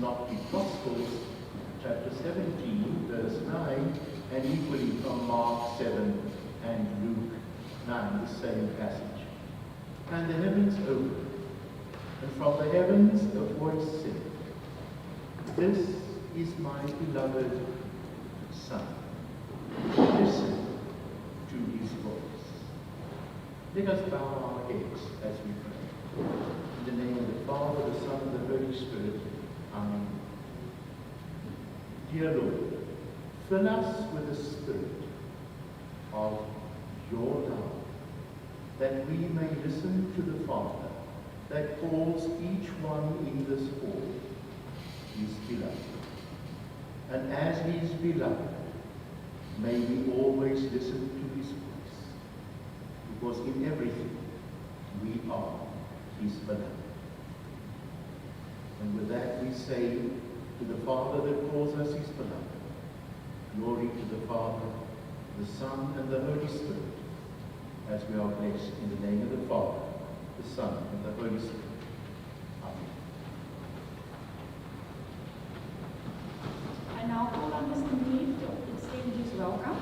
Synoptic Gospels, chapter 17, verse 9, and equally from Mark 7 and Luke 9, the same passage. And the heavens opened, and from the heavens a voice said, "This is my beloved Son. Listen to his voice." Let us bow our heads as we pray. In the name of the Father, the Son, and the Holy Spirit. Amen. Dear Lord, fill us with the Spirit of your love, that we may listen to the Father that calls each one in this hall his beloved. And as his beloved, may we always listen to his voice, because in everything we are his beloved. And with that we say to the Father that calls us his beloved, glory to the Father, the Son, and the Holy Spirit, as we are blessed in the name of the Father, the Son, and the Holy Spirit. Amen. I now call on Mr. Neave to extend his welcome.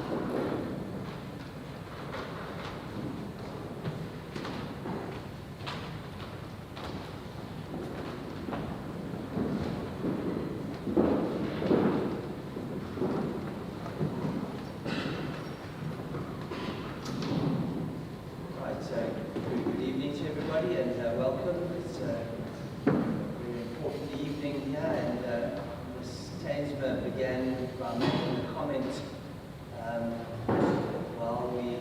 Good evening to everybody, and welcome. It's a very important evening here, and Ms. Tainsma began by making a comment. While we,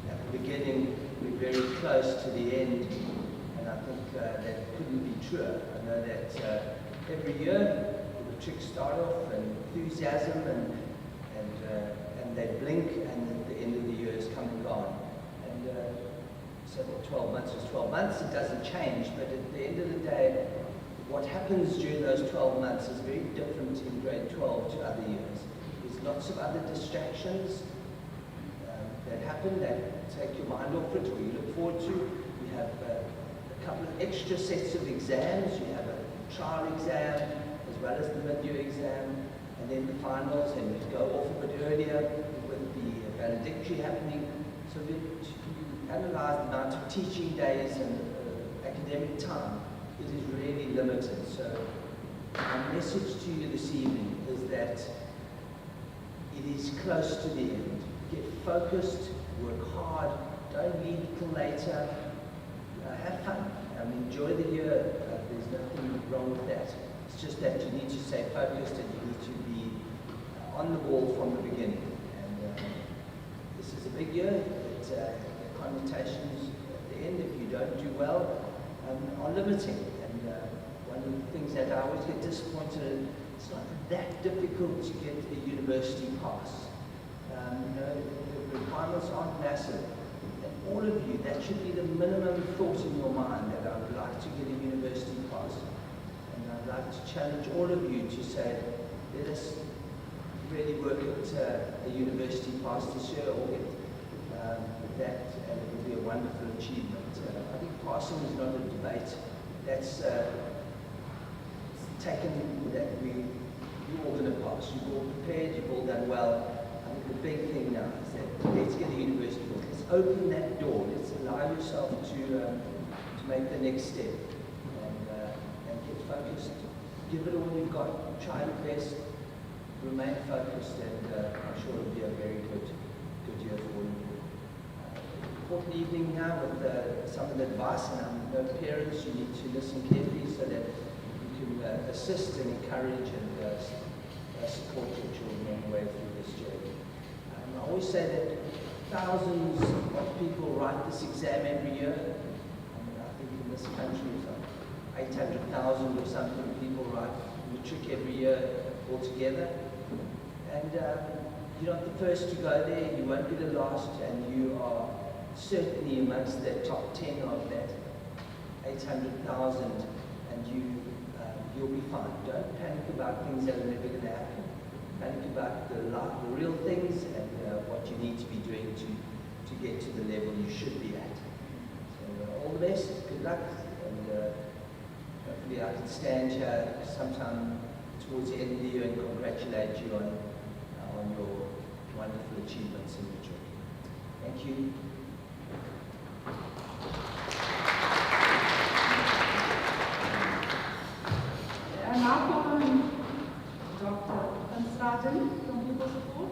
at the beginning, we're very close to the end, and I think that couldn't be truer. I know that every year the tricks start off and enthusiasm, and they blink, and at the end of the year is come and gone. So 12 months is 12 months, it doesn't change, but at the end of the day, what happens during those 12 months is very different in grade 12 to other years. There's lots of other distractions that happen that take your mind off it, or you look forward to. You have a couple of extra sets of exams. You have a trial exam as well as the mid-year exam, and then the finals, and you go off a bit earlier with the valedictory happening. So you analyze the amount of teaching days and academic time, it is really limited. So my message to you this evening is that it is close to the end. Get focused, work hard, don't leave till later, have fun, enjoy the year. There's nothing wrong with that. It's just that you need to stay focused, and you need to be on the ball from the beginning. And this is a big year. Connotations at the end, if you don't do well, are limiting. And one of the things that I always get disappointed in, it's not that difficult to get a university pass. The requirements aren't massive. And all of you, that should be the minimum thought in your mind, that I would like to get a university pass. And I'd like to challenge all of you to say, let us really work at a university pass this year, or get that, and it will be a wonderful achievement. I think passing is not a debate. That's taken that you're all going to pass. You've all prepared, you've all done well. I think the big thing now is that let's get a university. Let's open that door. Let's allow yourself to make the next step, and get focused. Give it all you've got. Try your best. Remain focused, and I'm sure it'll be a very good year for you. Important evening now with some of the advice, and I know parents, you need to listen carefully so that you can assist and encourage and support your children on the way through this journey. I always say that thousands of people write this exam every year. I think in this country it's like 800,000 or something people write matric every year altogether. And you're not the first to go there, you won't be the last, and you are certainly amongst the top 10 of that 800,000, and you'll be fine. Don't panic about things that are never going to happen. Panic about the real things, and what you need to be doing to get to the level you should be at. So all the best, good luck, and hopefully I can stand here sometime congratulate you on your wonderful achievements in your children. Thank you. And now call on Dr. Van Straten from People Support.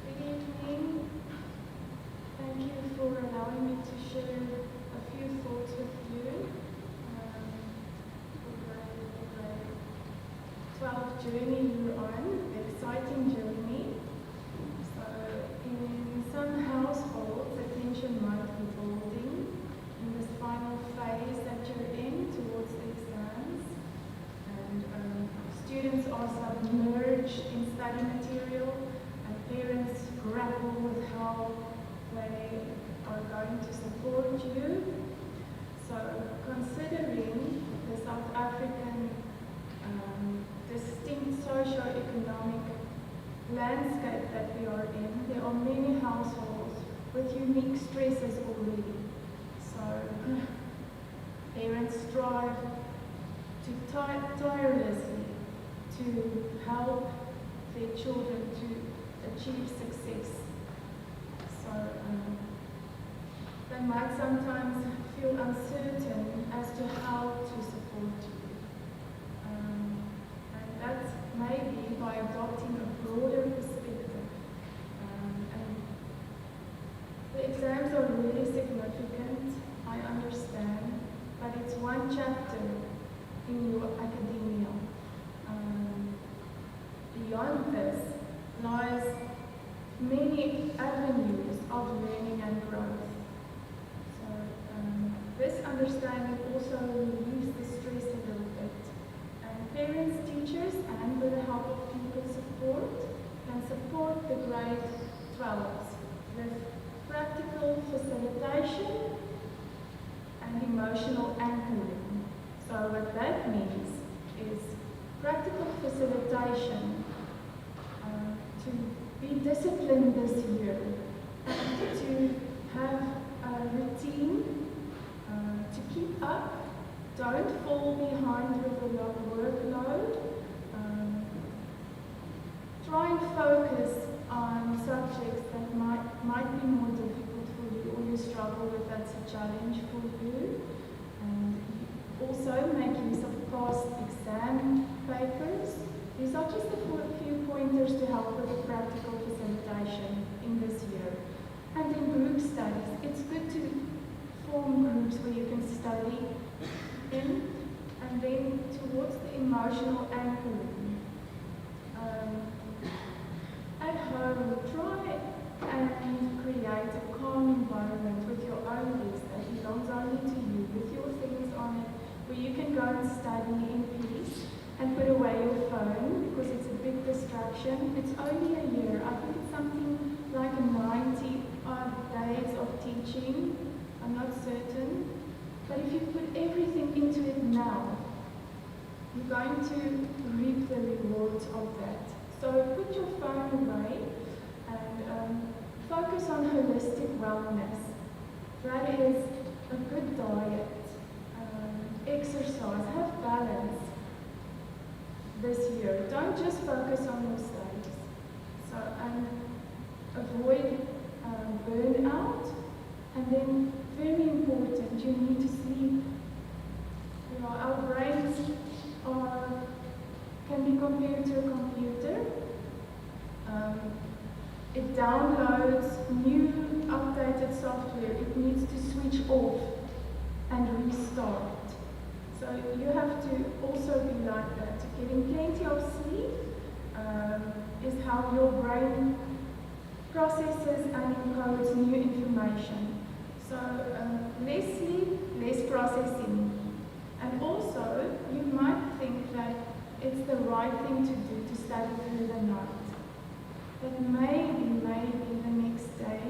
Good evening. Thank you for allowing me to share a few thoughts with you. The grade 12 journey you're on, the exciting journey. So in some households, attention might be building in this final phase that you're in towards the exams. And students are submerged in study material, and parents grapple with how they are going to support you. So considering the South African distinct socio-economic landscape that we are in, there are many households with unique stresses already. So parents strive to tirelessly to help their children to achieve success. So they might sometimes feel uncertain as to how to support you. And that's maybe by adopting a broader perspective. And the exams are really significant, I understand, but it's one chapter in your academia. Beyond this lies many avenues of learning and growth. So this understanding also relieves the stress a little bit. And parents, teachers, and with the help of People Support, can support the grade 12s with practical facilitation and emotional anchoring. So what that means is practical facilitation to be disciplined this year, and to have a routine, to keep up, don't fall behind with the workload. Try and focus on subjects that might be more difficult for you, or you struggle with, that's a challenge for you. And also make use of past exam papers. These are just a few pointers to help with the practical facilitation in this year. And in group studies, it's good to form groups where you can study in, and then towards the emotional anchoring. At home, try and create a calm environment with your own desk that belongs only to you, with your things on it, where you can go and study in peace and put away your phone, because it's a big distraction. It's only a year. I think it's something like 90 odd days of teaching. I'm not certain. But if you put everything into it now, you're going to reap the rewards of that. So put your phone away and focus on holistic wellness. That is a good diet, exercise, have balance this year. Don't just focus on your studies. So avoid burnout, and then very important, you need to sleep. You know, our brains can be compared to a computer. It downloads new updated software. It needs to switch off and restart. So you have to also be like that. Getting plenty of sleep is how your brain processes and encodes new information. So less sleep, less processing. And also, you might think that it's the right thing to do to study through the night. But maybe the next day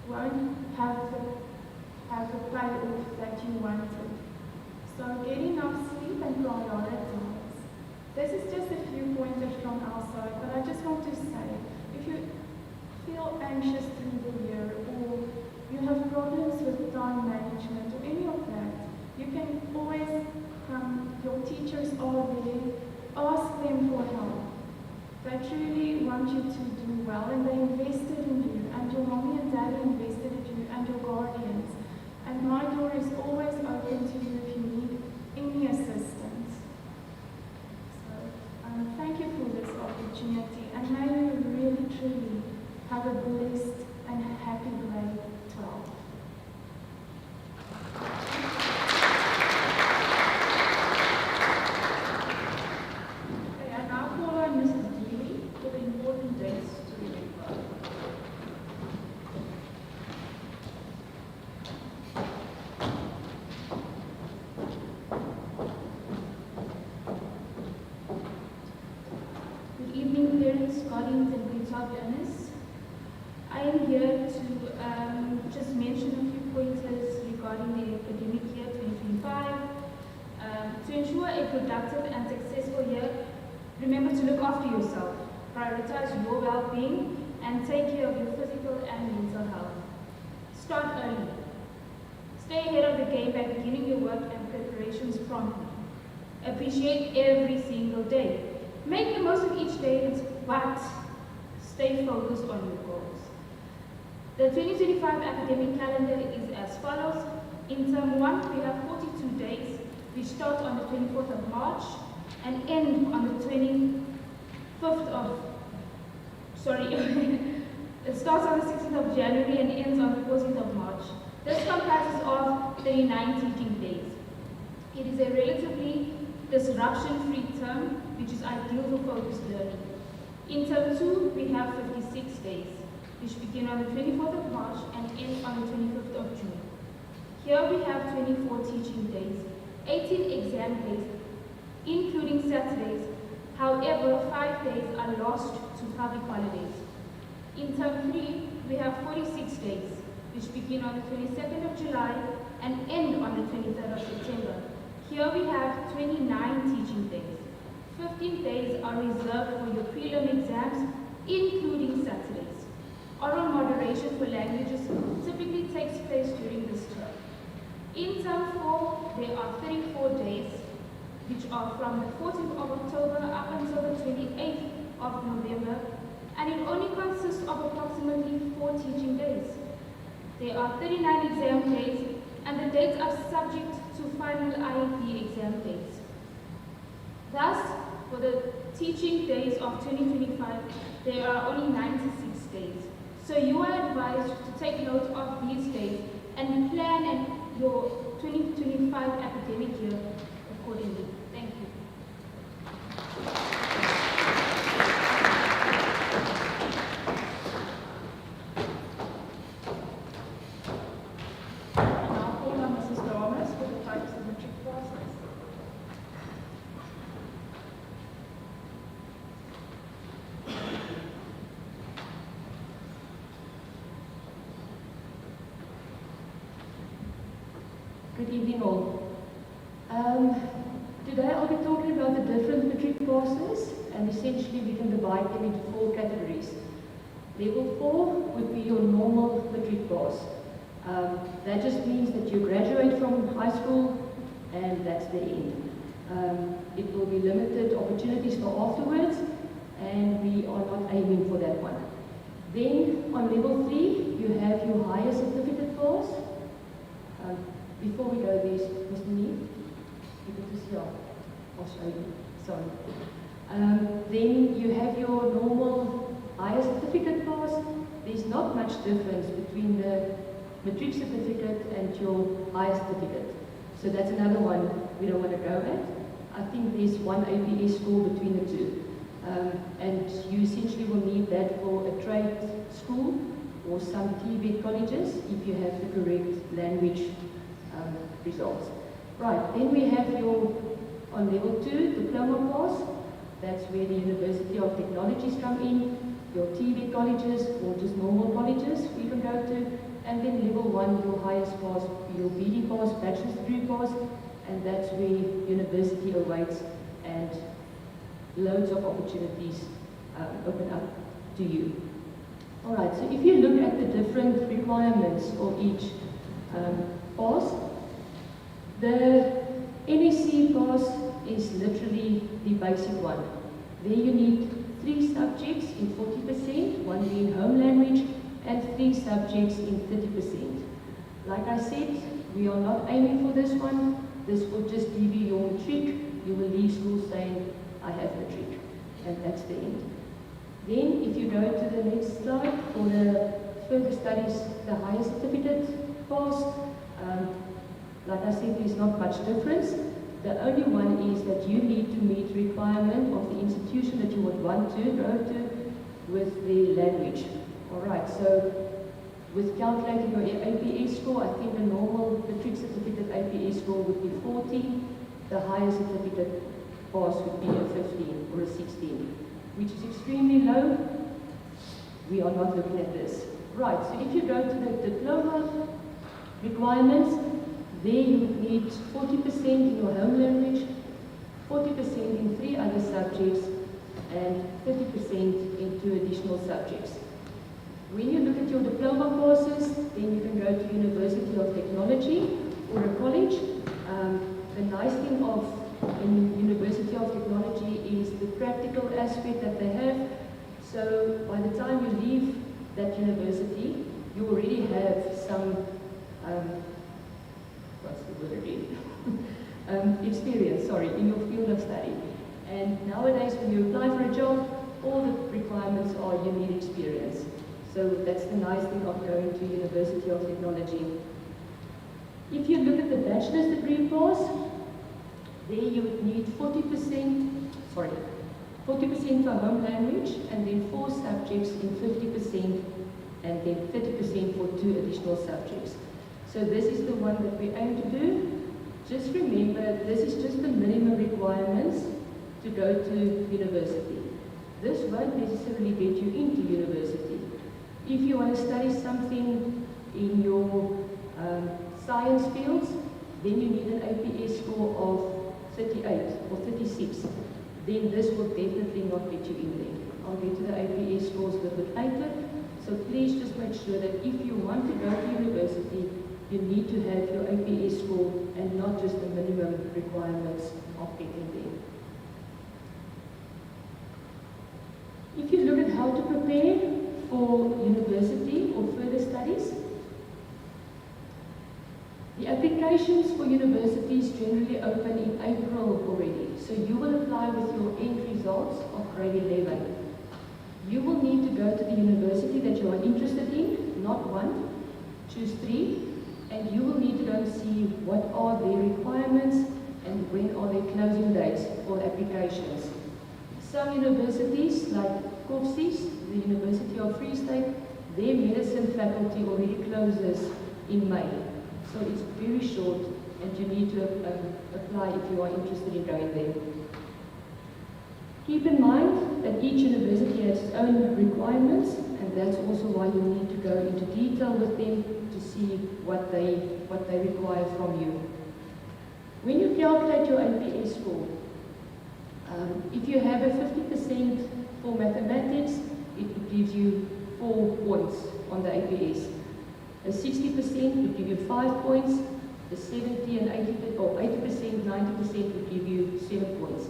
won't have the life that you wanted. So get enough sleep and prioritize. This is just a few pointers from our side, but I just want to say, if you feel anxious through the year, or you have problems with time management, or any of that, you can always come, your teachers are there, ask them for help. They truly want you to do well, and they invested in you, and your mommy and daddy invested in you, and your guardians. And my door is always open to you if you need any assistance. So, thank you for this opportunity, and may you really, truly have a blessed and happy grade 12. Okay, I now call on Mrs. Deely for the important dates to remember. Good evening, parents, guardians, and Greenside learners. I am here to just mention a few pointers regarding the academic year 2025. To ensure a productive and successful year, remember to look after yourself, prioritize your well-being, and take care of your physical and mental health. Start early. Stay ahead of the game by beginning your work and preparations promptly. Appreciate every single day. Make the most of each day, but stay focused on your goals. The 2025 academic calendar is as follows. In term 1, we have 42 days, which start on the 24th of March and end on the 25th of, it starts on the 16th of January and ends on the 14th of March. This comprises of 39 teaching days. It is a relatively disruption-free term, which is ideal for focused learning. In term 2, we have 56 days, which begin on the 24th of March and end on the 25th of June. Here we have 24 teaching days, 18 exam days, including Saturdays. However, 5 days are lost to public holidays. In term 3, we have 46 days, which begin on the 22nd of July and end on the 23rd of September. Here we have 29 teaching days. 15 days are reserved for your prelim exams, including Saturdays. Oral moderation for languages typically takes place during this term. In term 4, there are 34 days, which are from the 14th of October up until the 28th of November, and it only consists of approximately 4 teaching days. There are 39 exam days, and the dates are subject to final IEP exam dates. Thus, for the teaching days of 2025, there are only 96 days. So you are advised to take note of these days and plan your 2025 academic year accordingly. Thank you. And I'll call on Mrs. Damas for the types of matric passes. Good evening all. Today I'll be talking about the different matric passes, and essentially we can divide them into 4 categories. Level 4 would be your normal matric pass. That just means that you graduate from high school and that's the end. It will be limited opportunities for afterwards, and we are not aiming for that one. Then on level 3 you have your higher certificate pass. Before we go there, Mr. Neil, you can just, yeah, I'll show you, sorry. Then you have your normal higher certificate pass. There's not much difference between the matric certificate and your higher certificate. So that's another one we don't want to go at. I think there's one APS score between the two. And you essentially will need that for a trade school or some TVET colleges if you have the correct language results. Right, then we have your, on level 2, diploma pass. That's where the University of Technologies come in, your TVET colleges or just normal colleges we can go to. And then level 1, your highest pass, your BD pass, bachelor's degree pass, and that's where university awaits and loads of opportunities open up to you. Alright, so if you look at the different requirements of each pass, the NSC pass is literally the basic one. There you need 3 subjects in 40%, 1 being home language, and 3 subjects in 30%. Like I said, we are not aiming for this one. This will just give you your matric. You will leave school saying, I have matric, and that's the end. Then, if you go to the next slide, for the further studies, the higher certificate pass, like I said, there's not much difference. The only one is that you need to meet requirement of the institution that you would want to go to with the language. Alright, so with calculating your APA score, I think the normal matric certificate APA score would be 40. The higher certificate pass would be a 15 or a 16, which is extremely low. We are not looking at this. Right, so if you go to the diploma requirements, there you would need 40% in your home language, 40% in 3 other subjects, and 30% in 2 additional subjects. When you look at your diploma courses, then you can go to University of Technology or a college. The nice thing in University of Technology is the practical aspect that they have. So by the time you leave that university, you already have some experience, in your field of study. And nowadays, when you apply for a job, all the requirements are you need experience. So that's the nice thing of going to University of Technology. If you look at the bachelor's degree course, there you would need 40% for home language, and then 4 subjects in 50%, and then 30% for 2 additional subjects. So this is the one that we aim to do. Just remember, this is just the minimum requirements to go to university. This won't necessarily get you into university. If you want to study something in your science fields, then you need an APA score of 38 or 36. Then this will definitely not get you in there. I'll get to the APA scores a little bit later. So please just make sure that if you want to go to university, you need to have your APA score and not just the minimum requirements of getting there. If you look at how to prepare for university or further studies, the applications for universities generally open in April already. So you will apply with your end results of grade 11. You will need to go to the university that you are interested in, not one, choose 3, and you will need to go and see what are their requirements and when are their closing dates for applications. Some universities, like COFSIS, the University of Free State, their medicine faculty already closes in May. So it's very short, and you need to apply if you are interested in going there. Keep in mind that each university has its own requirements, and that's also why you need to go into detail with them to see what they require from you. When you calculate your APA score, if you have a 50% for mathematics, it gives you 4 points on the APS. A 60% would give you 5 points. The 70 and 80%, 90% would give you 7 points.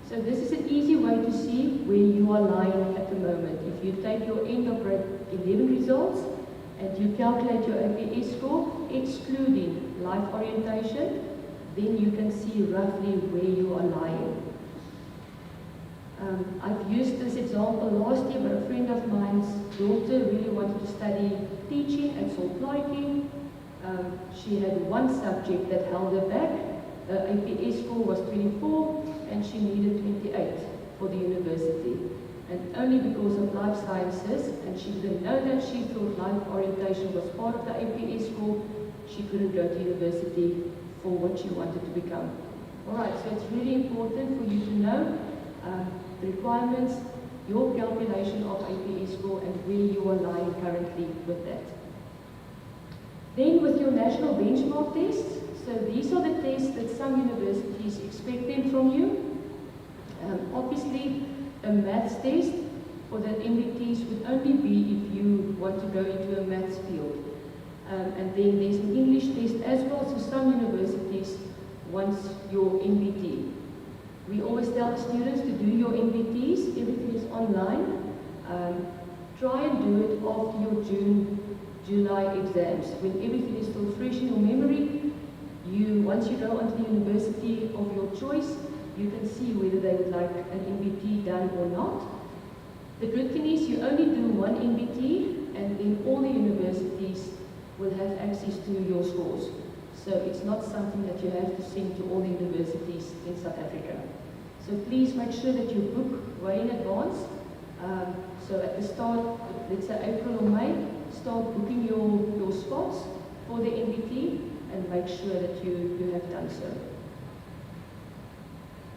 So this is an easy way to see where you are lying at the moment. If you take your end of grade 11 results and you calculate your APS score, excluding life orientation, then you can see roughly where you are lying. I've used this example last year, but a friend of mine's daughter really wanted to study teaching at Soltlaiki. She had one subject that held her back. Her APA score was 24, and she needed 28 for the university. And only because of life sciences, and she didn't know that, she thought life orientation was part of the APA score, she couldn't go to university for what she wanted to become. Alright, so it's really important for you to know the requirements, your calculation of APA score, and where you are lying currently with that. Then with your national benchmark tests, so these are the tests that some universities expect them from you. Obviously, a maths test for the MBTs would only be if you want to go into a maths field. And then there's an English test as well, so some universities want your MBT. We always tell the students to do your MBTs, everything is online. Try and do it after your July exams, when everything is still fresh in your memory. Once you go onto the university of your choice, you can see whether they would like an MBT done or not. The good thing is you only do one MBT, and then all the universities will have access to your scores. So it's not something that you have to send to all the universities in South Africa. So please make sure that you book way in advance. So at the start, let's say April or May, start booking your spots for the MBT and make sure that you have done so.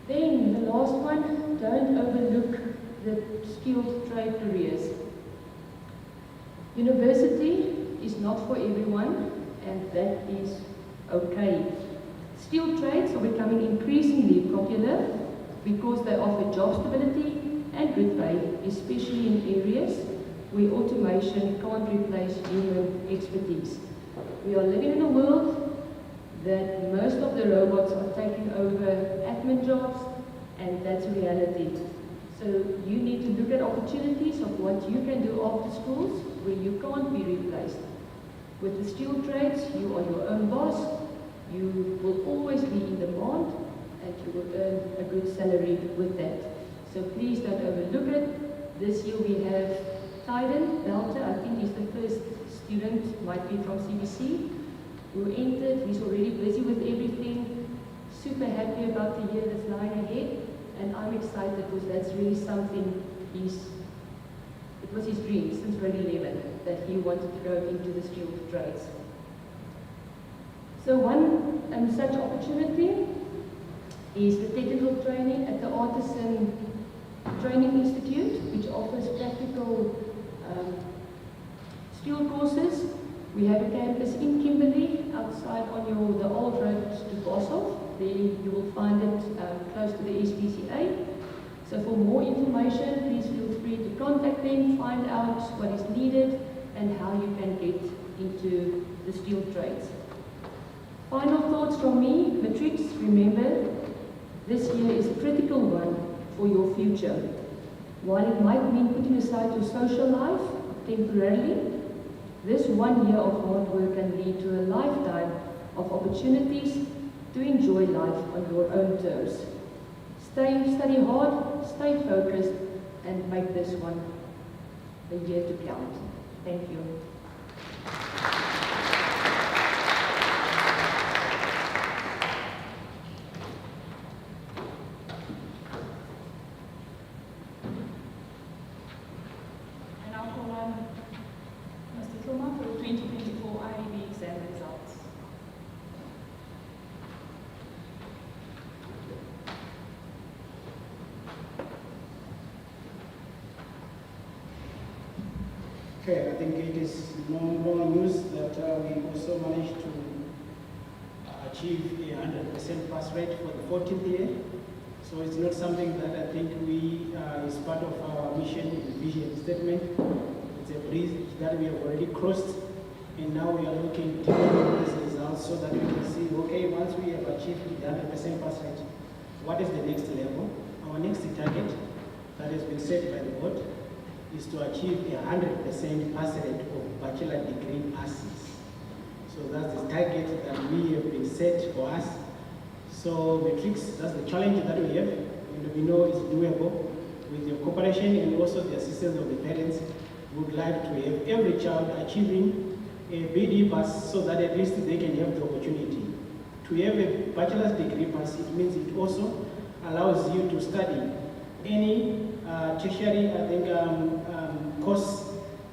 Then the last one, don't overlook the skilled trade careers. University is not for everyone, and that is okay. Skilled trades are becoming increasingly popular because they offer job stability and good pay, especially in areas where automation can't replace human expertise. We are living in a world that most of the robots are taking over admin jobs, and that's reality. So you need to look at opportunities of what you can do after schools where you can't be replaced. With the skilled trades, you are your own boss, you will always be in demand, and you will earn a good salary with that. So please don't overlook it. This year we have Tyden Belter, I think he's the first student, might be from CBC, who entered. He's already busy with everything, super happy about the year that's lying ahead, and I'm excited because that's really something it was his dream since grade 11 that he wanted to go into the skilled trades. So one such opportunity is the technical training at the Artisan Training Institute, which offers practical skill courses. We have a campus in Kimberley, outside on the old road to Boshoff. There you will find it close to the SPCA. So for more information, please feel free to contact them, find out what is needed and how you can get into the skilled trades. Final thoughts from me, matrics, remember, this year is a critical one for your future. While it might mean putting aside your social life temporarily, this 1 year of hard work can lead to a lifetime of opportunities to enjoy life on your own terms. Study hard, stay focused, and make this one a year to count. Thank you. And I'll call on Mr. Kilmer for the 2024 IEB exam results. Okay, I think it is no more news that we also managed to achieve a 100% pass rate for the 14th year. So it's not something that I think is part of our mission and vision statement. It's a bridge that we have already crossed, and now we are looking to these results so that we can see, okay, once we have achieved the 100% pass rate, what is the next level? Our next target that has been set by the board is to achieve a 100% pass rate of bachelor degree passes. So that's the target that we have been set for us. So matrix, that's the challenge that we have, and we know it's doable. With your cooperation and also the assistance of the parents, we would like to have every child achieving a BD pass so that at least they can have the opportunity. To have a bachelor's degree pass, it means it also allows you to study any tertiary, I think, course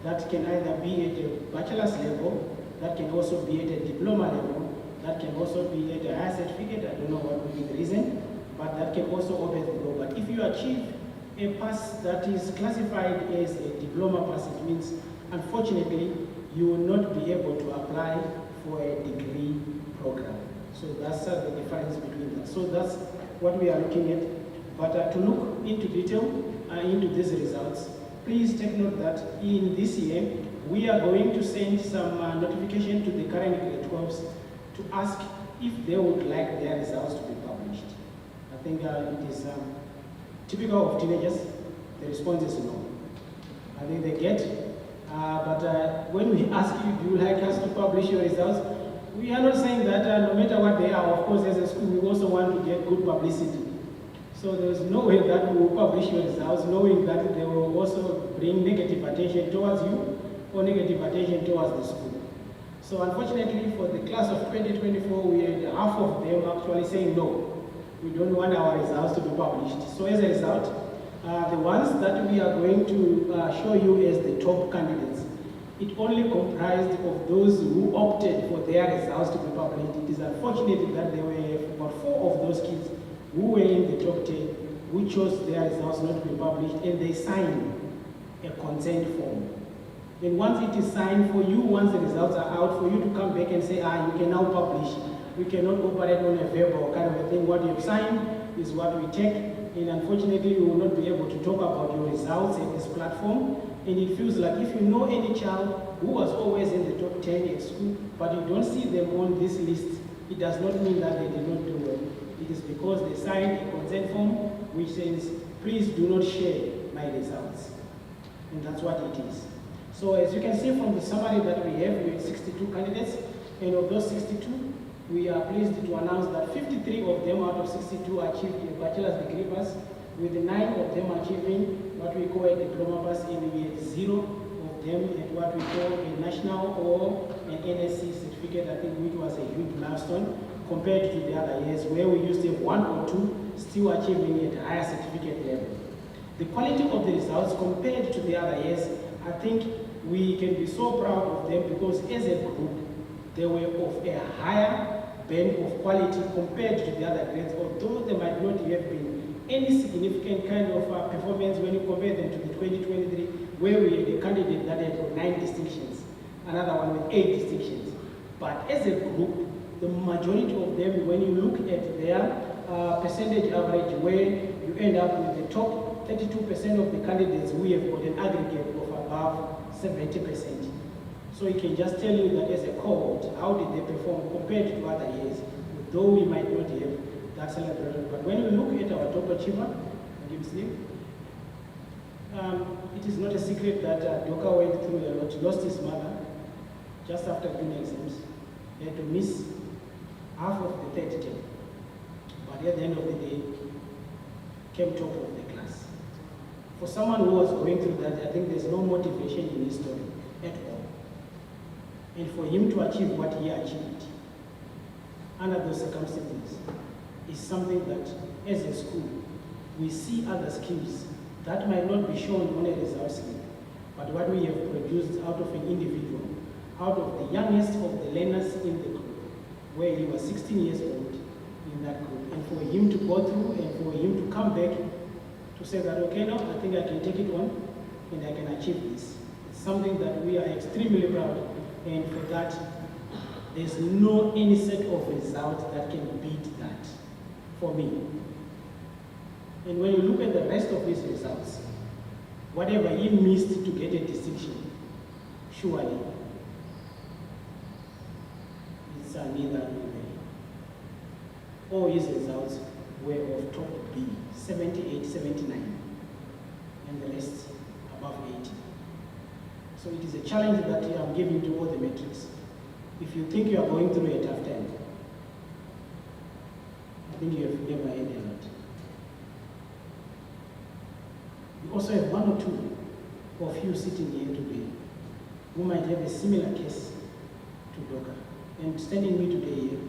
that can either be at a bachelor's level, that can also be at a diploma level, that can also be at a higher certificate. I don't know what would be the reason, but that can also open the door. But if you achieve a pass that is classified as a diploma pass, it means, unfortunately, you will not be able to apply for a degree program. So that's the difference between that. So that's what we are looking at. But to look into detail into these results, please take note that in this year, we are going to send some notification to the current grade 12s to ask if they would like their results to be published. I think it is typical of teenagers. The response is no. I think they get, but when we ask you, do you like us to publish your results? We are not saying that no matter what they are, of course, as a school, we also want to get good publicity. So there is no way that we will publish your results knowing that they will also bring negative attention towards you or negative attention towards the school. So unfortunately for the class of 2024, we had half of them actually saying no, we don't want our results to be published. So as a result, the ones that we are going to show you as the top candidates, it only comprised of those who opted for their results to be published. It is unfortunate that there were about 4 of those kids who were in the top 10 who chose their results not to be published, and they signed a consent form. And once it is signed for you, once the results are out, for you to come back and say, you can now publish. We cannot operate on a verbal kind of a thing. What you've signed is what we take, and unfortunately, we will not be able to talk about your results in this platform. And it feels like if you know any child who was always in the top 10 at school, but you don't see them on this list, it does not mean that they did not do well. It is because they signed a consent form which says, please do not share my results. And that's what it is. So as you can see from the summary that we have, we had 62 candidates, and of those 62, we are pleased to announce that 53 of them out of 62 achieved a bachelor's degree pass, with 9 of them achieving what we call a diploma pass, and we had 0 of them at what we call a national or an NSC certificate, I think, which was a huge milestone compared to the other years where we used to have 1 or 2 still achieving at higher certificate level. The quality of the results compared to the other years, I think we can be so proud of them because as a group, they were of a higher band of quality compared to the other grades, although there might not have been any significant kind of performance when you compare them to the 2023, where we had a candidate that had got 9 distinctions, another one with 8 distinctions. But as a group, the majority of them, when you look at their percentage average, where you end up with the top 32% of the candidates, we have got an aggregate of above 70%. So it can just tell you that as a cohort, how did they perform compared to other years, though we might not have that celebration. But when you look at our top achiever, Gibbs name, it is not a secret that Doka went through a lot. He lost his mother just after doing exams. He had to miss half of the third term. But at the end of the day, came top of the class. For someone who was going through that, I think there's no motivation in his story at all. And for him to achieve what he achieved under those circumstances is something that, as a school, we see other skills that might not be shown on a result slip, but what we have produced out of an individual, out of the youngest of the learners in the group, where he was 16 years old in that group. And for him to go through and for him to come back to say that, okay, now I think I can take it on and I can achieve this. It's something that we are extremely proud of. And for that, there's no any set of results that can beat that for me. And when you look at the rest of his results, whatever he missed to get a distinction, surely it's neither nor there. All his results were of top B, 78, 79, and the rest above 80. So it is a challenge that I'm giving to all the metrics. If you think you are going through a tough time, I think you have never had a lot. We also have 1 or 2 of you sitting here today who might have a similar case to Doka. And standing me today here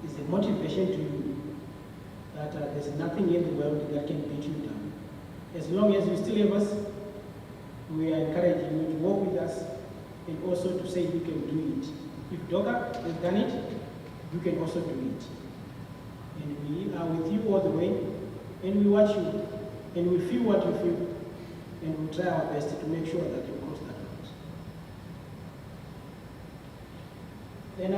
is a motivation to you that there's nothing in the world that can beat you down. As long as you still have us, we are encouraging you to work with us and also to say you can do it. If Doka has done it, you can also do it. And we are with you all the way, and we watch you, and we feel what you feel, and we'll try our best to make sure that you cross that Then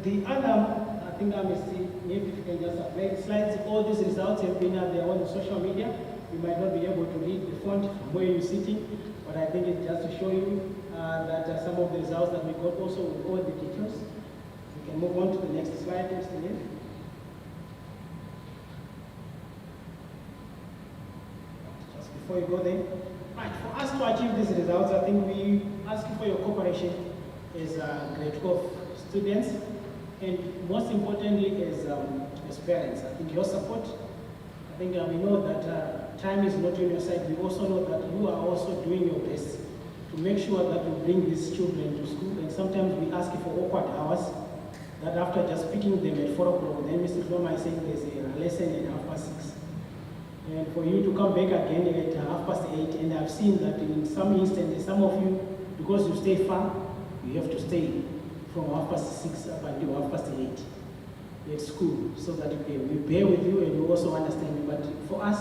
the other, I think I must see, maybe if you can just upload slides, all these results have been there on social media. You might not be able to read the font from where you're sitting, but I think it's just to show you that some of the results that we got also with all the details. We can move on to the next slide, Mr. Neil. Just before you go there. Right, for us to achieve these results, I think we ask you for your cooperation as grade 12 students, and most importantly as parents. I think your support, I think we know that time is not on your side. We also know that you are also doing your best to make sure that you bring these children to school, and sometimes we ask you for awkward hours, that after just picking them at 4 o'clock, then Mr. Floma is saying there's a lesson at 6:30. And for you to come back again at 8:30, and I've seen that in some instances, some of you, because you stay far, you have to stay from 6:30 up until 8:30 at school, so that we bear with you and you also understand. But for us,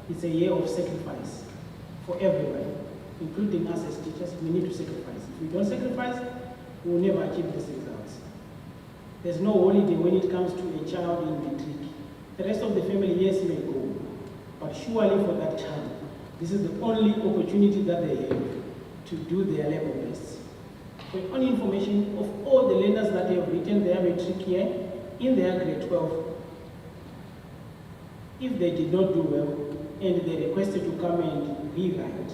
it's a year of sacrifice for everyone, including us as teachers. We need to sacrifice. If we don't sacrifice, we will never achieve these results. There's no holiday when it comes to a child in matric. The rest of the family, yes, may go, but surely for that child, this is the only opportunity that they have to do their level best. For your own information, of all the learners that have written their matric year in their grade 12, if they did not do well and they requested to come and rewrite,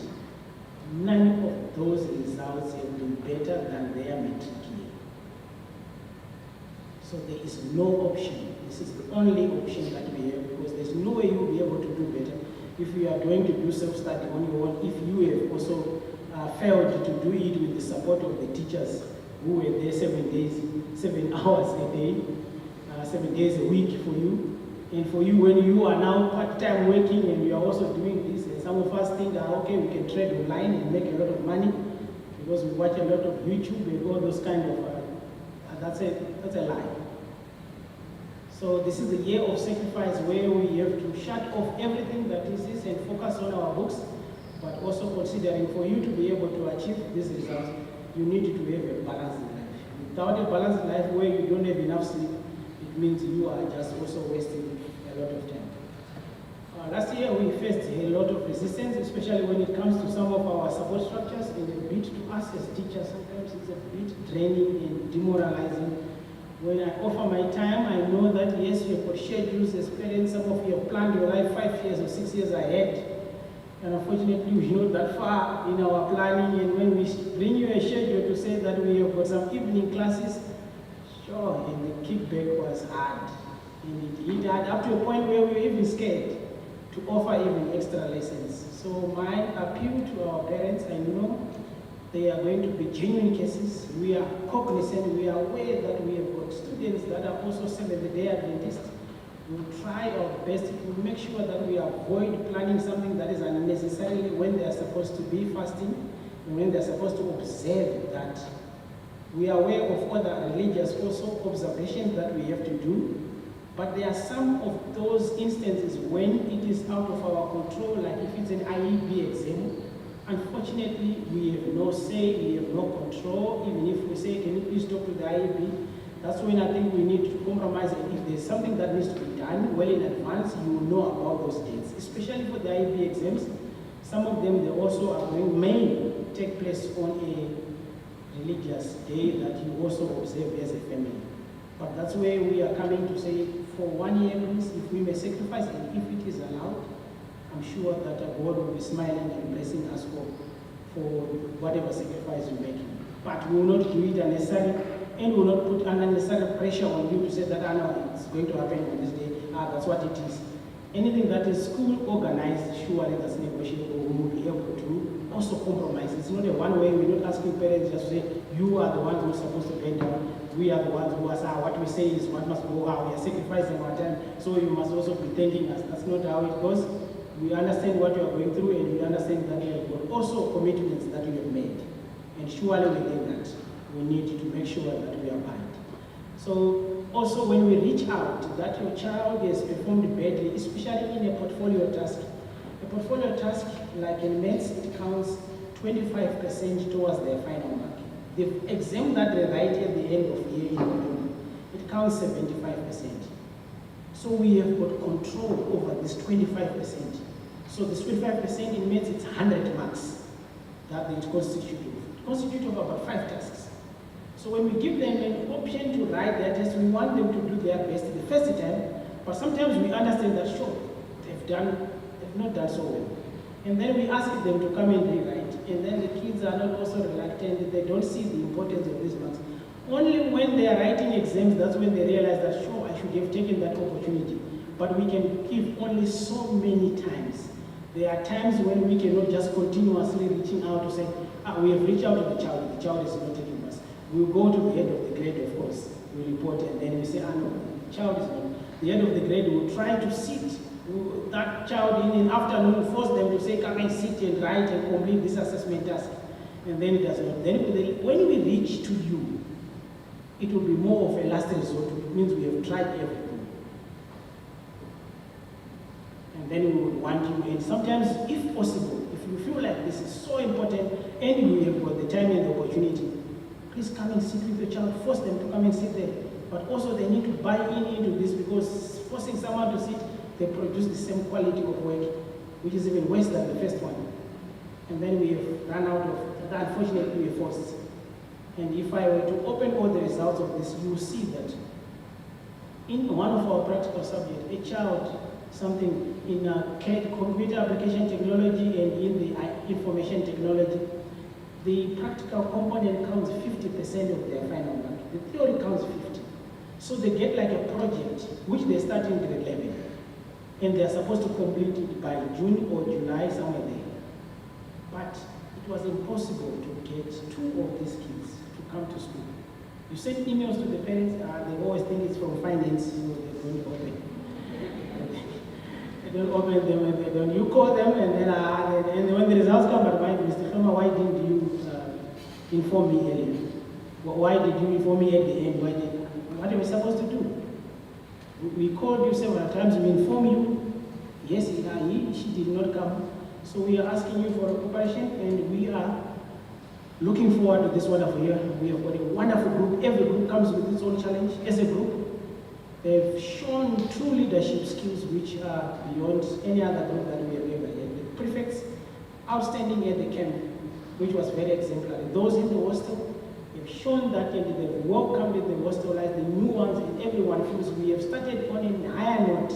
none of those results have been better than their matric year. So there is no option. This is the only option that we have, because there's no way you'll be able to do better if you are going to do self-study on your own, if you have also failed to do it with the support of the teachers who were there 7 hours a day, 7 days a week for you. And for you, when you are now part-time working and you are also doing this, and some of us think, okay, we can trade online and make a lot of money because we watch a lot of YouTube and all those kind of, that's a lie. So this is the year of sacrifice where we have to shut off everything that is this and focus on our books, but also considering for you to be able to achieve these results, you need to have a balanced life. Without a balanced life where you don't have enough sleep, it means you are just also wasting a lot of time. Last year we faced a lot of resistance, especially when it comes to some of our support structures, and a bit to us as teachers, sometimes it's a bit draining and demoralizing. When I offer my time, I know that yes, you have got schedules as parents, some of you have planned your life 5 years or 6 years ahead. And unfortunately, we're not that far in our planning, and when we bring you a schedule to say that we have got some evening classes, sure, and the kickback was hard. And it hit hard up to a point where we were even scared to offer even extra lessons. So my appeal to our parents, I know they are going to be genuine cases. We are cognizant, we are aware that we have got students that are also Seventh-day Adventists. We will try our best to make sure that we avoid planning something that is unnecessarily when they are supposed to be fasting and when they are supposed to observe that. We are aware of other religious also observations that we have to do, but there are some of those instances when it is out of our control, like if it's an IEB exam. Unfortunately, we have no say, we have no control. Even if we say, can you please talk to the IEB? That's when I think we need to compromise. If there's something that needs to be done well in advance, you will know about those dates, especially for the IEB exams. Some of them, they also are going, may take place on a religious day that you also observe as a family. But that's where we are coming to say, for 1 year, please, if we may sacrifice, and if it is allowed, I'm sure that God will be smiling and blessing us for whatever sacrifice we're making. But we will not do it unnecessarily, and we will not put unnecessary pressure on you to say that, no, it's going to happen on this day, that's what it is. Anything that is school organized, surely that's negotiable, we will be able to also compromise. It's not a one-way. We're not asking parents just to say, you are the ones who are supposed to bend down. We are the ones who are saying, what we say is what must go out. We are sacrificing our time, so you must also be thanking us. That's not how it goes. We understand what you are going through, and we understand that you have got also commitments that you have made. And surely within that, we need to make sure that we are bound. So also when we reach out that your child has performed badly, especially in a portfolio task. A portfolio task, like in maths, it counts 25% towards their final mark. The exam that they write at the end of year in November, it counts 75%. So we have got control over this 25%. So this 25%, it means it's 100 marks that it constitutes of. It constitutes of about 5 tasks. So when we give them an option to write their test, we want them to do their best the first time, but sometimes we understand that, sure, they've not done so well. And then we ask them to come and rewrite, and then the kids are not also reluctant, they don't see the importance of these marks. Only when they are writing exams, that's when they realize that, sure, I should have taken that opportunity. But we can give only so many times. There are times when we cannot just continuously reaching out to say, we have reached out to the child is not taking us. We'll go to the head of the grade, of course, we report, and then we say, no, the child is not. The head of the grade will try to sit that child in the afternoon, force them to say, come and sit and write and complete this assessment task. And then it does not. Then when we reach to you, it will be more of a last resort. It means we have tried everything. And then we would want you, and sometimes, if possible, if you feel like this is so important and we have got the time and the opportunity, please come and sit with your child, force them to come and sit there. But also they need to buy into this, because forcing someone to sit, they produce the same quality of work, which is even worse than the first one. And then we have run out of, unfortunately we are forced. And if I were to open all the results of this, you will see that in one of our practical subjects, a child, something in computer application technology and in the information technology, the practical component counts 50% of their final mark. The theory counts 50. So they get like a project, which they start in grade 11. And they're supposed to complete it by June or July, somewhere there. But it was impossible to get 2 of these kids to come to school. You send emails to the parents, they always think it's from finance, so they don't open. They don't open them, and they don't. You call them, and then and when the results come, but why, Mr. Khama, why didn't you inform me earlier? Why did you inform me at the end? What are we supposed to do? We called you several times, we informed you. Yes, she did not come. So we are asking you for cooperation, and we are looking forward to this wonderful year. We have got a wonderful group. Every group comes with its own challenge. As a group, they've shown true leadership skills which are beyond any other group that we have ever had. The prefects, outstanding at the camp, which was very exemplary. Those in the hostel, they've shown that they've welcomed the hostel life, the new ones, and everyone feels we have started on a higher note.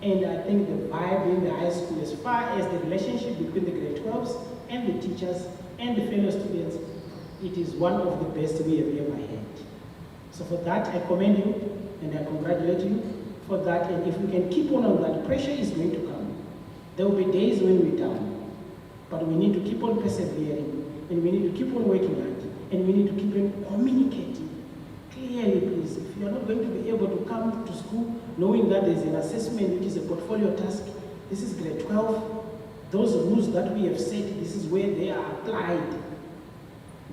And I think the vibe in the high school, as far as the relationship between the grade 12s and the teachers and the fellow students, it is one of the best we have ever had. So for that, I commend you and I congratulate you for that. And if we can keep on that, pressure is going to come. There will be days when we're down, but we need to keep on persevering, and we need to keep on working hard, and we need to keep on communicating clearly, please. If you are not going to be able to come to school knowing that there's an assessment which is a portfolio task, this is grade 12, those rules that we have set, this is where they are applied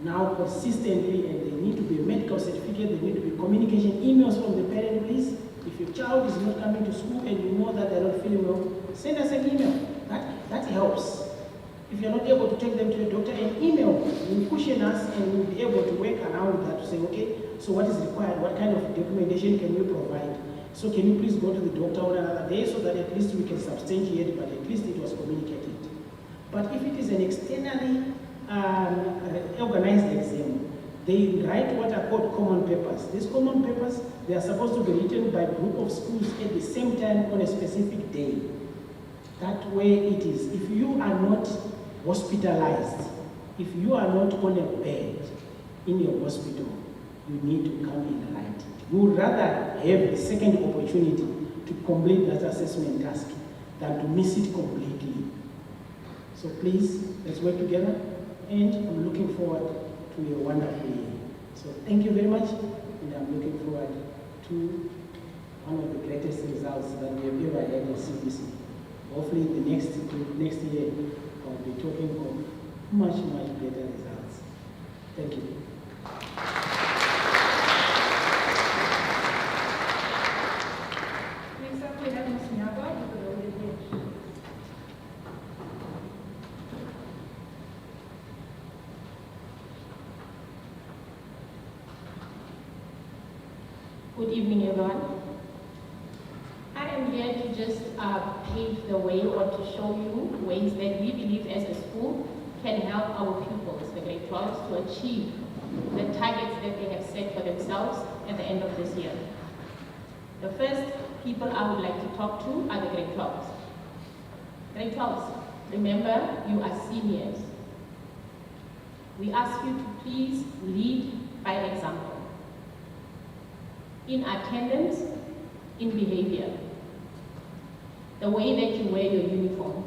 now consistently, and they need to be a medical certificate, there need to be communication emails from the parent, please. If your child is not coming to school and you know that they're not feeling well, send us an email. That helps. If you're not able to take them to the doctor, an email will cushion us, and we'll be able to work around that to say, okay, so what is required? What kind of documentation can we provide? So can you please go to the doctor on another day so that at least we can substantiate, but at least it was communicated. But if it is an externally organized exam, they write what are called common papers. These common papers, they are supposed to be written by a group of schools at the same time on a specific day. That way it is. If you are not hospitalized, if you are not on a bed in your hospital, you need to come and write it. We would rather have a second opportunity to complete that assessment task than to miss it completely. So please, let's work together, and I'm looking forward to a wonderful year. So thank you very much, and I'm looking forward to one of the greatest results that we have ever had in CBC. Hopefully the next year, I'll be talking of much, much better results. Thank you. Next up, we have Ms. Nyaba with the Royal Bridge. evening, everyone. I am here to just pave the way or to show you ways that we believe as a school can help our pupils, the grade 12s, to achieve the targets that they have set for themselves at the end of this year. The first people I would like to talk to are the grade 12s. Grade 12s, remember, you are seniors. We ask you to please lead by example. In attendance, in behavior, the way that you wear your uniform,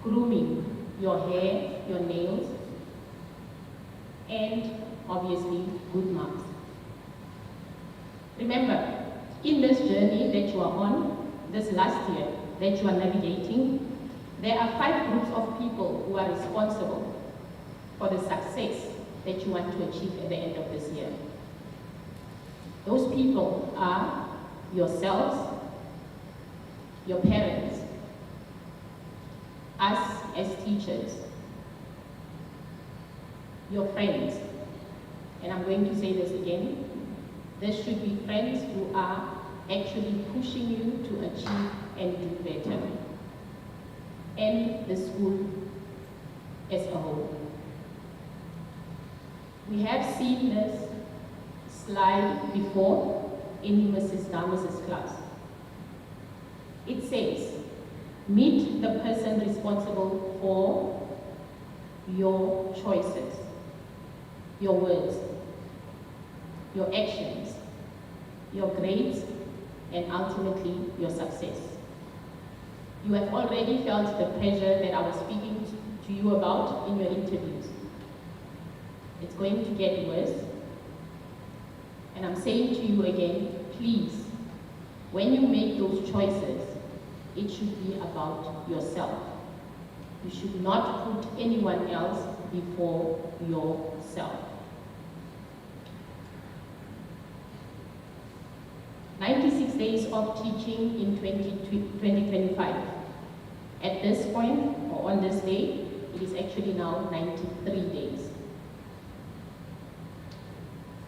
grooming, your hair, your nails, and obviously good marks. Remember, in this journey that you are on, this last year that you are navigating, there are 5 groups of people who are responsible for the success that you want to achieve at the end of this year. Those people are yourselves, your parents, us as teachers, your friends, and I'm going to say this again, there should be friends who are actually pushing you to achieve and do better, and the school as a whole. We have seen this slide before in Mrs. Damas's class. It says, meet the person responsible for your choices, your words, your actions, your grades, and ultimately your success. You have already felt the pressure that I was speaking to you about in your interviews. It's going to get worse. And I'm saying to you again, please, when you make those choices, it should be about yourself. You should not put anyone else before yourself. 96 days of teaching in 2025. At this point, or on this day, it is actually now 93 days.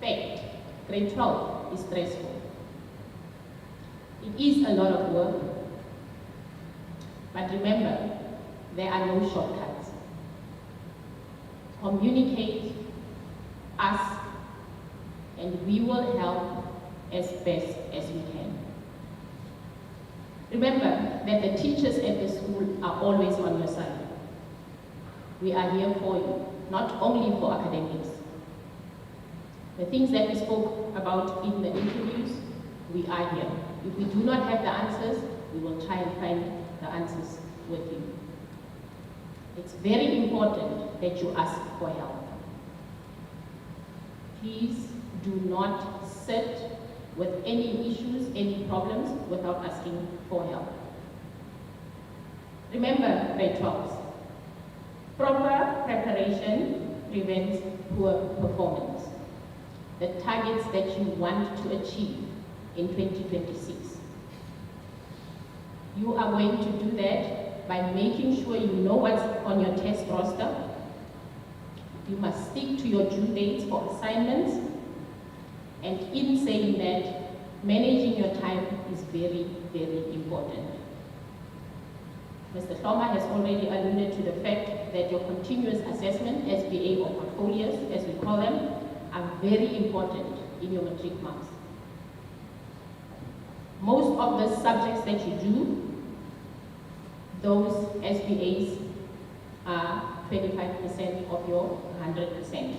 Fact, grade 12 is stressful. It is a lot of work, but remember, there are no shortcuts. Communicate, ask, and we will help as best as we can. Remember that the teachers at the school are always on your side. We are here for you, not only for academics. The things that we spoke about in the interviews, we are here. If we do not have the answers, we will try and find the answers with you. It's very important that you ask for help. Please do not sit with any issues, any problems, without asking for help. Remember, grade 12s, proper preparation prevents poor performance. The targets that you want to achieve in 2026. You are going to do that by making sure you know what's on your test roster. You must stick to your due dates for assignments. And in saying that, managing your time is very, very important. Mr. Hloma has already alluded to the fact that your continuous assessment, SBA or portfolios, as we call them, are very important in your matric marks. Most of the subjects that you do, those SBAs are 25% of your 100%.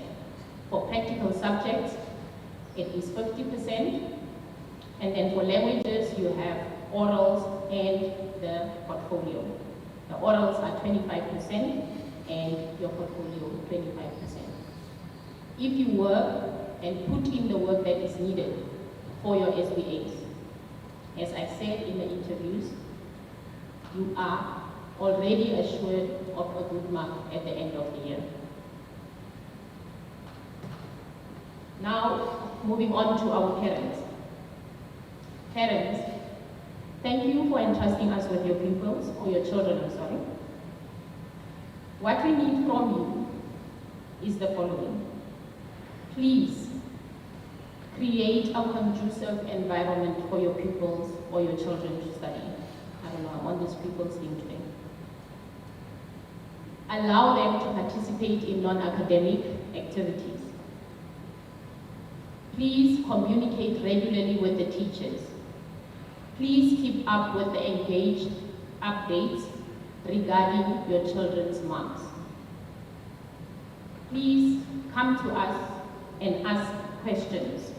For practical subjects, it is 50%, and then for languages, you have orals and the portfolio. The orals are 25%, and your portfolio 25%. If you work and put in the work that is needed for your SBAs, as I said in the interviews, you are already assured of a good mark at the end of the year. Now, moving on to our parents. Parents, thank you for entrusting us with your pupils, or your children, I'm sorry. What we need from you is the following. Please, Create a conducive environment for your pupils or your children to study. I don't know, I'm on this pupils thing today. Allow them to participate in non-academic activities. Please communicate regularly with the teachers. Please keep up with the engaged updates regarding your children's marks. Please come to us and ask questions.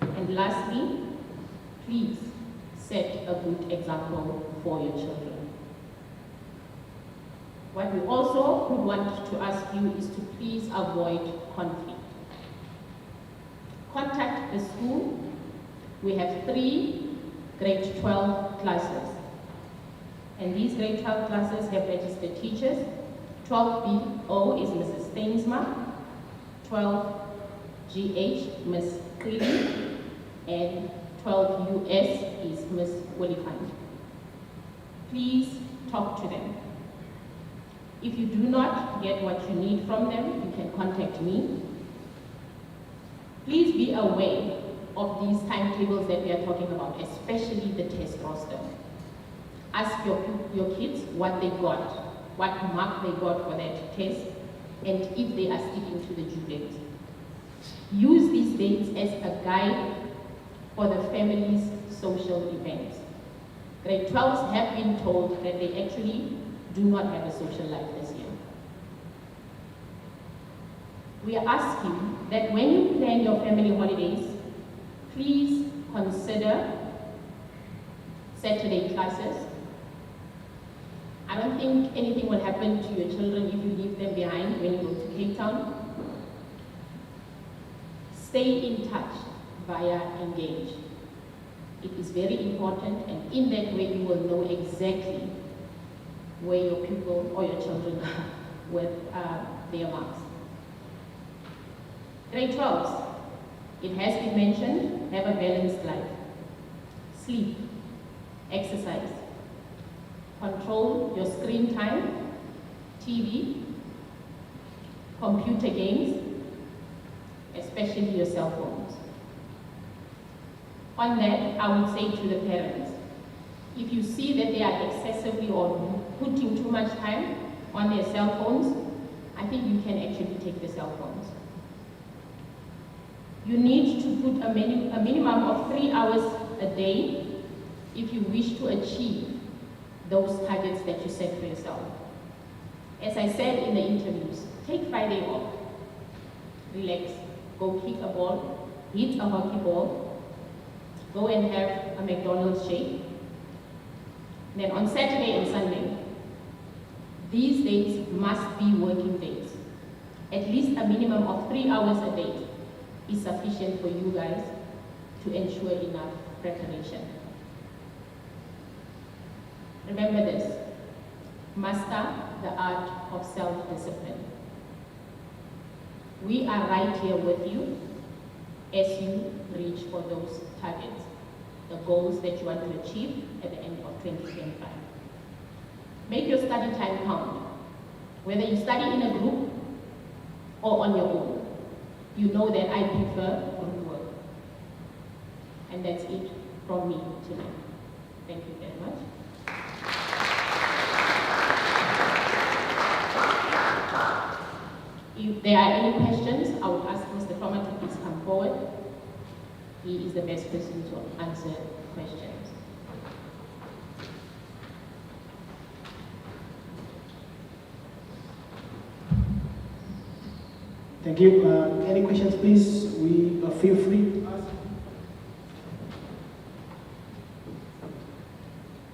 And lastly, please set a good example for your children. What we also would want to ask you is to please avoid conflict. Contact the school. We have 3 grade 12 classes. And these grade 12 classes have registered teachers. 12BO is Mrs. Stainsma, 12GH, Ms. Creeley, and 12US is Ms. Wolifant. Please talk to them. If you do not get what you need from them, you can contact me. Please be aware of these timetables that we are talking about, especially the test roster. Ask your kids what they got, what mark they got for that test, and if they are sticking to the due dates. Use these dates as a guide for the family's social events. Grade 12s have been told that they actually do not have a social life this year. We are asking that when you plan your family holidays, please consider Saturday classes. I don't think anything will happen to your children if you leave them behind when you go to Cape Town. Stay in touch via Engage. It is very important, and in that way you will know exactly where your pupil or your children are with their marks. Grade 12s, it has been mentioned, have a balanced life. Sleep, exercise, control your screen time, TV, computer games, especially your cell phones. On that, I would say to the parents, if you see that they are excessively or putting too much time on their cell phones, I think you can actually take the cell phones. You need to put a minimum of 3 hours a day if you wish to achieve those targets that you set for yourself. As I said in the interviews, take Friday off, relax, go kick a ball, hit a hockey ball, go and have a McDonald's shake. Then on Saturday and Sunday, these days must be working days. At least a minimum of 3 hours a day is sufficient for you guys to ensure enough preparation. Remember this, master the art of self-discipline. We are right here with you as you reach for those targets, the goals that you want to achieve at the end of 2025. Make your study time count. Whether you study in a group or on your own, you know that I prefer group work. And that's it from me tonight. Thank you very much. If there are any questions, I would ask Mr. Thomas to please come forward. He is the best person to answer questions. Thank you. Any questions, please? Feel free to ask.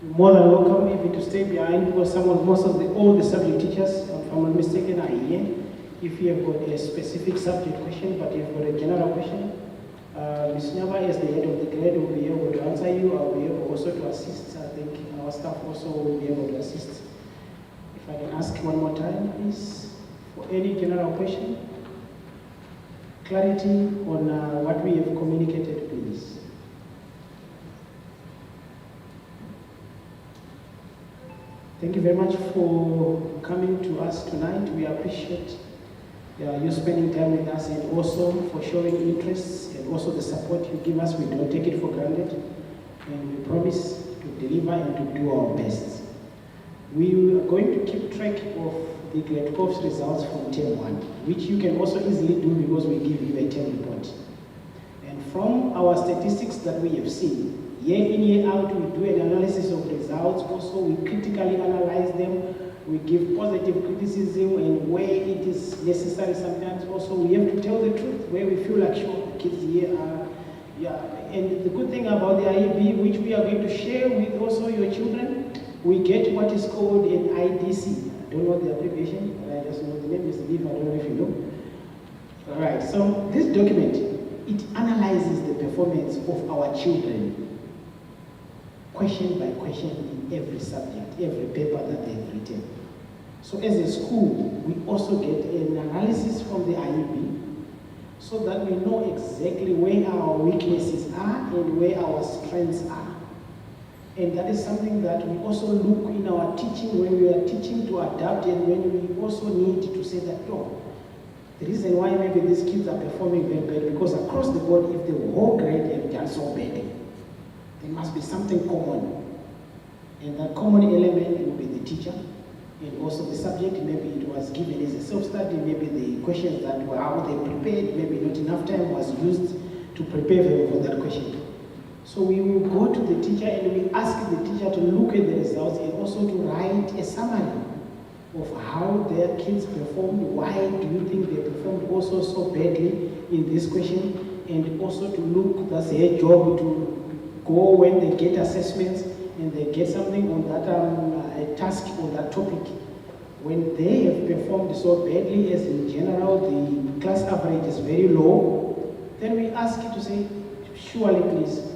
You're more than welcome even to stay behind because all the subject teachers, if I'm not mistaken, are here. If you have got a specific subject question, but you've got a general question, Ms. Nyaba, as the head of the grade, will be able to answer you. I'll be able also to assist. I think our staff also will be able to assist. If I can ask one more time, please, for any general question. Clarity on what we have communicated, please. Thank you very much for coming to us tonight. We appreciate you spending time with us, and also for showing interest and also the support you give us. We don't take it for granted, and we promise to deliver and to do our best. We are going to keep track of the Grade 12's results from Term 1, which you can also easily do because we give you a term report. And from our statistics that we have seen, year in, year out, we do an analysis of results. Also, we critically analyze them. We give positive criticism, and where it is necessary, sometimes also we have to tell the truth, where we feel like, sure, the kids here are, And the good thing about the IEB, which we are going to share with also your children, we get what is called an IDC. I don't know the abbreviation, but I just know the name is Leaf. I don't know if you know. All right, so this document, it analyzes the performance of our children, question by question in every subject, every paper that they've written. So as a school, we also get an analysis from the IEB so that we know exactly where our weaknesses are and where our strengths are. And that is something that we also look in our teaching when we are teaching to adapt, and when we also need to say that, no, the reason why maybe these kids are performing very bad, because across the board, if the whole grade have done so badly, there must be something common. And that common element will be the teacher, and also the subject. Maybe it was given as a self-study, maybe the questions that were how they prepared, maybe not enough time was used to prepare them for that question. So we will go to the teacher and we ask the teacher to look at the results and also to write a summary of how their kids performed, why do you think they performed also so badly in this question, and also to look, that's their job, to go when they get assessments and they get something on that, a task on that topic. When they have performed so badly, as in general the class average is very low, then we ask you to say, surely please,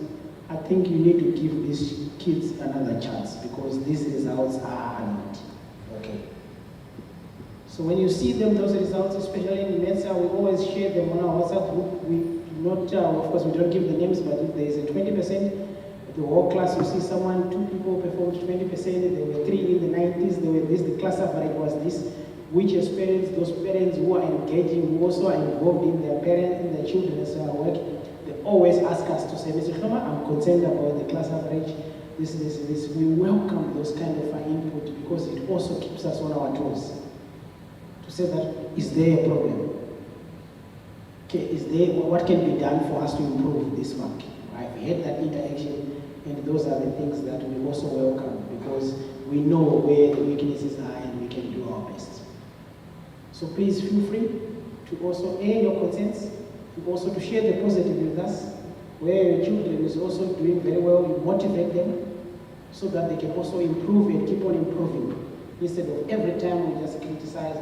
I think you need to give these kids another chance because these results are not okay. So when you see them, those results, especially in METSA, we always share them on our WhatsApp group. We do not, of course, we don't give the names, but if there is a 20%, the whole class, you see someone, 2 people performed 20%, there were 3 in the 90s, there were this, the class average was this, which as parents, those parents who are engaging, who also are involved in their parents, in their children's work, they always ask us to say, Mr. Khama, I'm concerned about the class average, this. We welcome those kind of input because it also keeps us on our toes. To say that, is there a problem? Okay, is there, what can be done for us to improve this mark? I've had that interaction, and those are the things that we also welcome because we know where the weaknesses are and we can do our best. So please feel free to also air your concerns, to also to share the positive with us, where your children is also doing very well, you motivate them so that they can also improve and keep on improving. Instead of every time we just criticize,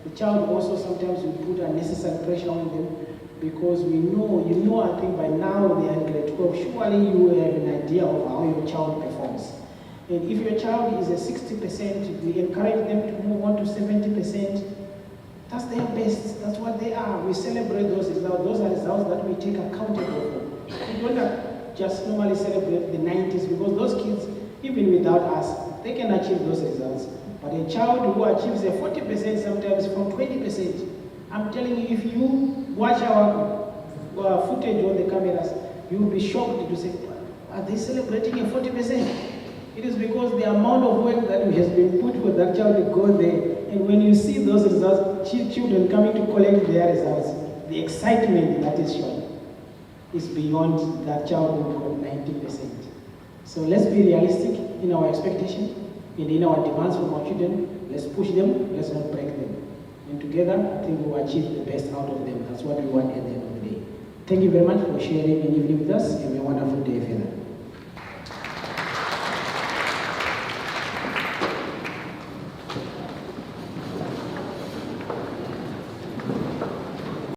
the child also sometimes we put unnecessary pressure on them because we know, I think by now they are in grade 12, surely you have an idea of how your child performs. And if your child is at 60%, we encourage them to move on to 70%. That's their best, that's what they are. We celebrate those results. Those are results that we take accountable for. We don't just normally celebrate the 90s because those kids, even without us, they can achieve those results. But a child who achieves a 40% sometimes from 20%, I'm telling you, if you watch our footage on the cameras, you will be shocked to say, are they celebrating a 40%? It is because the amount of work that has been put for that child to go there, and when you see those results, children coming to collect their results, the excitement that is shown is beyond that child who got 90%. So let's be realistic in our expectation and in our demands from our children. Let's push them, let's not break them. And together, I think we'll achieve the best out of them. That's what we want at the end of the day. Thank you very much for sharing an evening with us. Have a wonderful day further.